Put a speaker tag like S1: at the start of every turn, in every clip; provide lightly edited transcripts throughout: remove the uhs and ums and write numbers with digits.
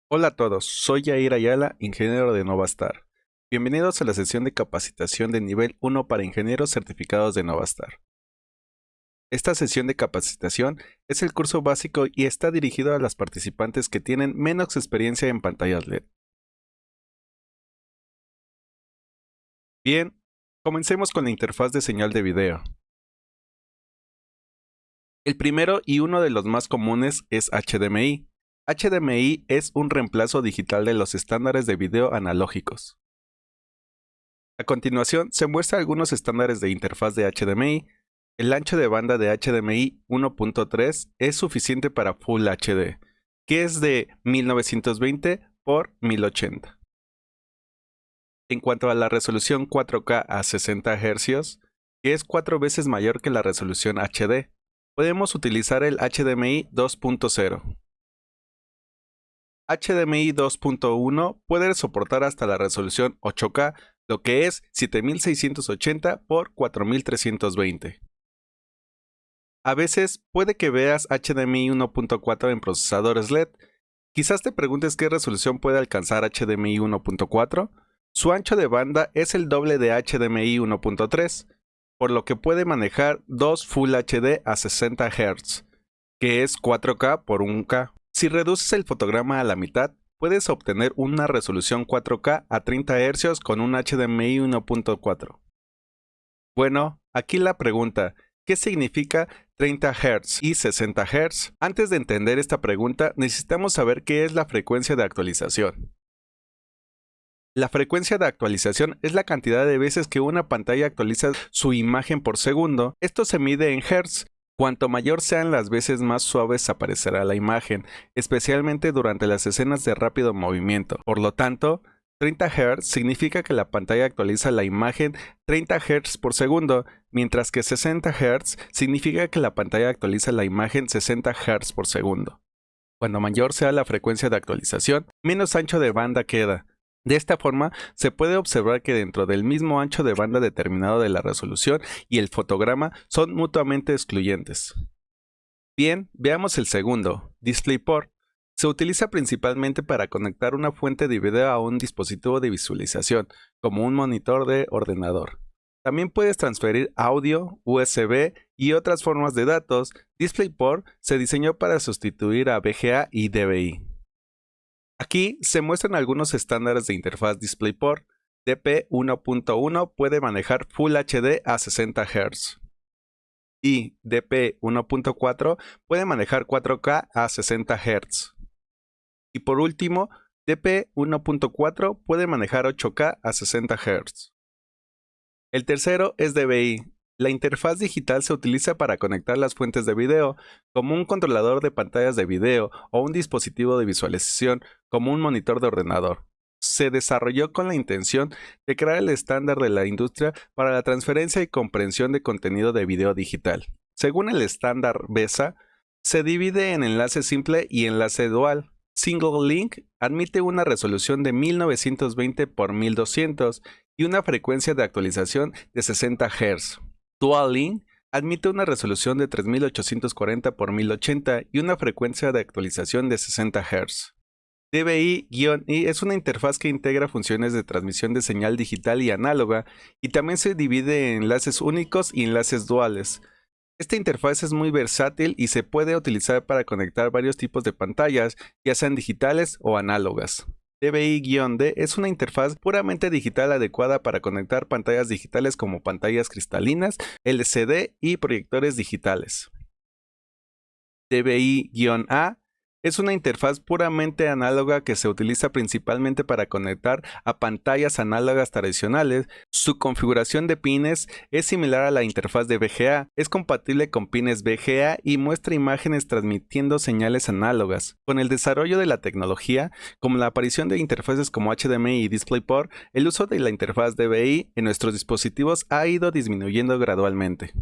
S1: Hola a todos, soy Yair Ayala, ingeniero de Novastar. Bienvenidos a la sesión de capacitación de nivel 1 para ingenieros certificados de Novastar. Esta sesión de capacitación es el curso básico y está dirigido a las participantes que tienen menos experiencia en pantallas LED. Bien, comencemos con la interfaz de señal de video. El primero y uno de los más comunes es HDMI. HDMI es un reemplazo digital de los estándares de video analógicos. A continuación, se muestran algunos estándares de interfaz de HDMI. El ancho de banda de HDMI 1.3 es suficiente para Full HD, que es de 1920 por 1080. En cuanto a la resolución 4K a 60 Hz, que es 4 veces mayor que la resolución HD, podemos utilizar el HDMI 2.0. HDMI 2.1 puede soportar hasta la resolución 8K, lo que es 7680 por 4320. A veces puede que veas HDMI 1.4 en procesadores LED. Quizás te preguntes qué resolución puede alcanzar HDMI 1.4. Su ancho de banda es el doble de HDMI 1.3, por lo que puede manejar dos Full HD a 60 Hz, que es 4K por 1K. Si reduces el fotograma a la mitad, puedes obtener una resolución 4K a 30 Hz con un HDMI 1.4. Bueno, aquí la pregunta, ¿qué significa 30 Hz y 60 Hz? Antes de entender esta pregunta, necesitamos saber qué es la frecuencia de actualización. La frecuencia de actualización es la cantidad de veces que una pantalla actualiza su imagen por segundo. Esto se mide en Hz. Cuanto mayor sean las veces, más suaves aparecerá la imagen, especialmente durante las escenas de rápido movimiento. Por lo tanto, 30 Hz significa que la pantalla actualiza la imagen 30 Hz por segundo, mientras que 60 Hz significa que la pantalla actualiza la imagen 60 Hz por segundo. Cuando mayor sea la frecuencia de actualización, menos ancho de banda queda. De esta forma, se puede observar que dentro del mismo ancho de banda determinado de la resolución y el fotograma son mutuamente excluyentes. Bien, veamos el segundo, DisplayPort. Se utiliza principalmente para conectar una fuente de video a un dispositivo de visualización, como un monitor de ordenador. También puedes transferir audio, USB y otras formas de datos. DisplayPort se diseñó para sustituir a VGA y DVI. Aquí se muestran algunos estándares de interfaz DisplayPort. DP 1.1 puede manejar Full HD a 60 Hz. Y DP 1.4 puede manejar 4K a 60 Hz. Y por último, DP 1.4 puede manejar 8K a 60 Hz. El tercero es DVI. La interfaz digital se utiliza para conectar las fuentes de video, como un controlador de pantallas de video o un dispositivo de visualización, como un monitor de ordenador. Se desarrolló con la intención de crear el estándar de la industria para la transferencia y comprensión de contenido de video digital. Según el estándar BESA, se divide en enlace simple y enlace dual. Single Link admite una resolución de 1920 por 1200 y una frecuencia de actualización de 60 Hz. Dual Link admite una resolución de 3840 por 1080 y una frecuencia de actualización de 60 Hz. DVI-I es una interfaz que integra funciones de transmisión de señal digital y análoga, y también se divide en enlaces únicos y enlaces duales. Esta interfaz es muy versátil y se puede utilizar para conectar varios tipos de pantallas, ya sean digitales o análogas. DVI-D es una interfaz puramente digital adecuada para conectar pantallas digitales como pantallas cristalinas, LCD y proyectores digitales. DVI-A es una interfaz puramente análoga que se utiliza principalmente para conectar a pantallas análogas tradicionales. Su configuración de pines es similar a la interfaz de VGA, es compatible con pines VGA y muestra imágenes transmitiendo señales análogas. Con el desarrollo de la tecnología, como la aparición de interfaces como HDMI y DisplayPort, el uso de la interfaz DVI en nuestros dispositivos ha ido disminuyendo gradualmente.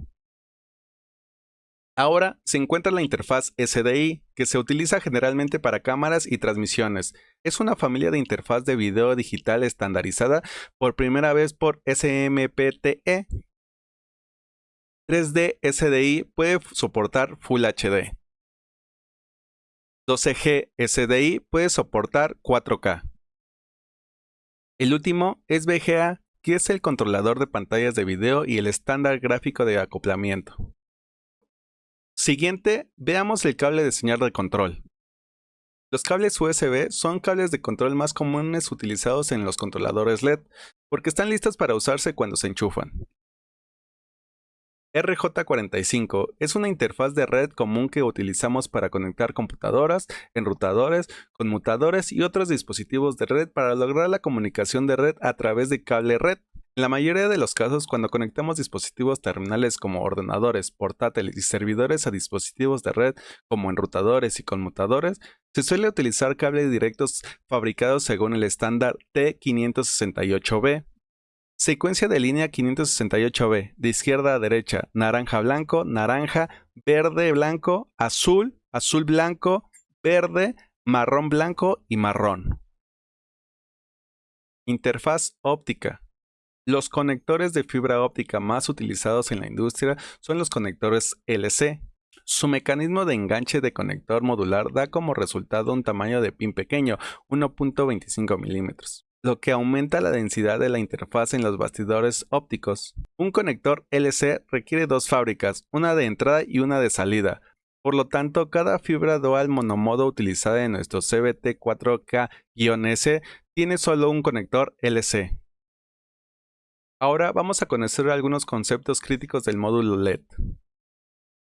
S1: Ahora se encuentra la interfaz SDI, que se utiliza generalmente para cámaras y transmisiones. Es una familia de interfaz de video digital estandarizada por primera vez por SMPTE. 3D SDI puede soportar Full HD. 12G SDI puede soportar 4K. El último es VGA, que es el controlador de pantallas de video y el estándar gráfico de acoplamiento. Siguiente, veamos el cable de señal de control. Los cables USB son cables de control más comunes utilizados en los controladores LED, porque están listos para usarse cuando se enchufan. RJ45 es una interfaz de red común que utilizamos para conectar computadoras, enrutadores, conmutadores y otros dispositivos de red para lograr la comunicación de red a través de cable red. En la mayoría de los casos, cuando conectamos dispositivos terminales como ordenadores, portátiles y servidores a dispositivos de red como enrutadores y conmutadores, se suele utilizar cables directos fabricados según el estándar T568B. Secuencia de línea 568B, de izquierda a derecha, naranja-blanco, naranja, verde-blanco, azul, azul-blanco, verde, marrón-blanco y marrón. Interfaz óptica. Los conectores de fibra óptica más utilizados en la industria son los conectores LC. Su mecanismo de enganche de conector modular da como resultado un tamaño de pin pequeño, 1.25 milímetros, lo que aumenta la densidad de la interfaz en los bastidores ópticos. Un conector LC requiere dos fábricas, una de entrada y una de salida. Por lo tanto, cada fibra dual monomodo utilizada en nuestro CBT 4K-S tiene solo un conector LC. Ahora vamos a conocer algunos conceptos críticos del módulo LED.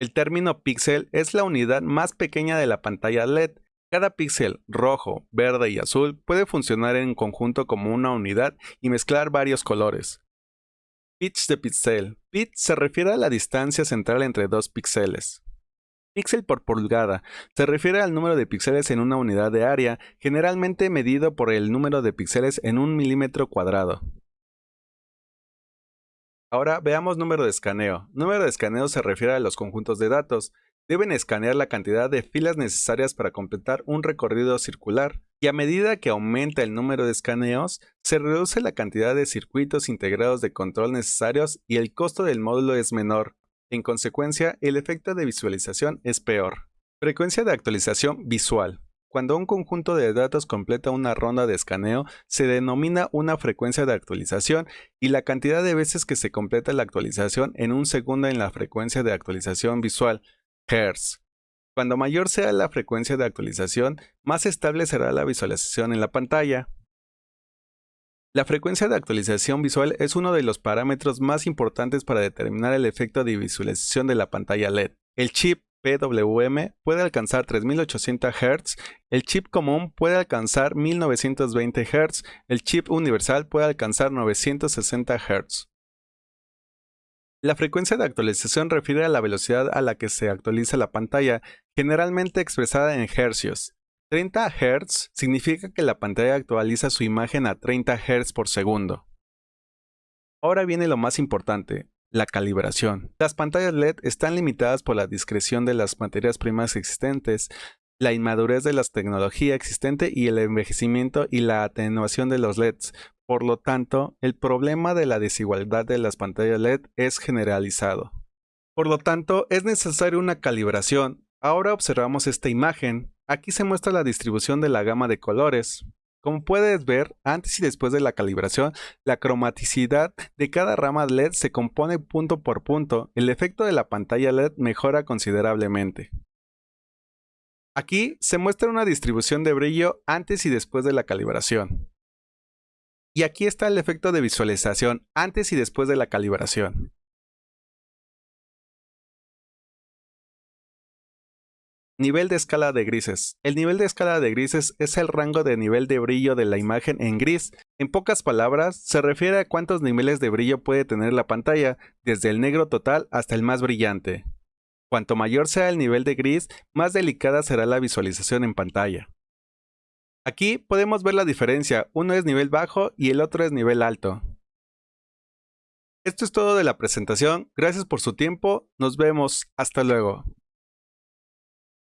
S1: El término píxel es la unidad más pequeña de la pantalla LED. Cada píxel rojo, verde y azul puede funcionar en conjunto como una unidad y mezclar varios colores. Pitch de píxel. Pitch se refiere a la distancia central entre dos píxeles. Píxel por pulgada se refiere al número de píxeles en una unidad de área, generalmente medido por el número de píxeles en un milímetro cuadrado. Ahora veamos número de escaneo. Número de escaneo se refiere a los conjuntos de datos. Deben escanear la cantidad de filas necesarias para completar un recorrido circular, y a medida que aumenta el número de escaneos, se reduce la cantidad de circuitos integrados de control necesarios y el costo del módulo es menor. En consecuencia, el efecto de visualización es peor. Frecuencia de actualización visual. Cuando un conjunto de datos completa una ronda de escaneo, se denomina una frecuencia de actualización, y la cantidad de veces que se completa la actualización en un segundo en la frecuencia de actualización visual, Hz. Cuando mayor sea la frecuencia de actualización, más estable será la visualización en la pantalla. La frecuencia de actualización visual es uno de los parámetros más importantes para determinar el efecto de visualización de la pantalla LED. El chip PWM puede alcanzar 3800 Hz, el chip común puede alcanzar 1920 Hz, el chip universal puede alcanzar 960 Hz. La frecuencia de actualización refiere a la velocidad a la que se actualiza la pantalla, generalmente expresada en hercios. 30 Hz significa que la pantalla actualiza su imagen a 30 Hz por segundo. Ahora viene lo más importante, la calibración. Las pantallas LED están limitadas por la discreción de las materias primas existentes, la inmadurez de la tecnología existente y el envejecimiento y la atenuación de los LEDs. Por lo tanto, el problema de la desigualdad de las pantallas LED es generalizado. Por lo tanto, es necesaria una calibración. Ahora observamos esta imagen. Aquí se muestra la distribución de la gama de colores. Como puedes ver, antes y después de la calibración, la cromaticidad de cada rama LED se compone punto por punto. El efecto de la pantalla LED mejora considerablemente. Aquí se muestra una distribución de brillo antes y después de la calibración. Y aquí está el efecto de visualización antes y después de la calibración. Nivel de escala de grises. El nivel de escala de grises es el rango de nivel de brillo de la imagen en gris. En pocas palabras, se refiere a cuántos niveles de brillo puede tener la pantalla, desde el negro total hasta el más brillante. Cuanto mayor sea el nivel de gris, más delicada será la visualización en pantalla. Aquí podemos ver la diferencia, uno es nivel bajo y el otro es nivel alto. Esto es todo de la presentación, gracias por su tiempo, nos vemos, hasta luego.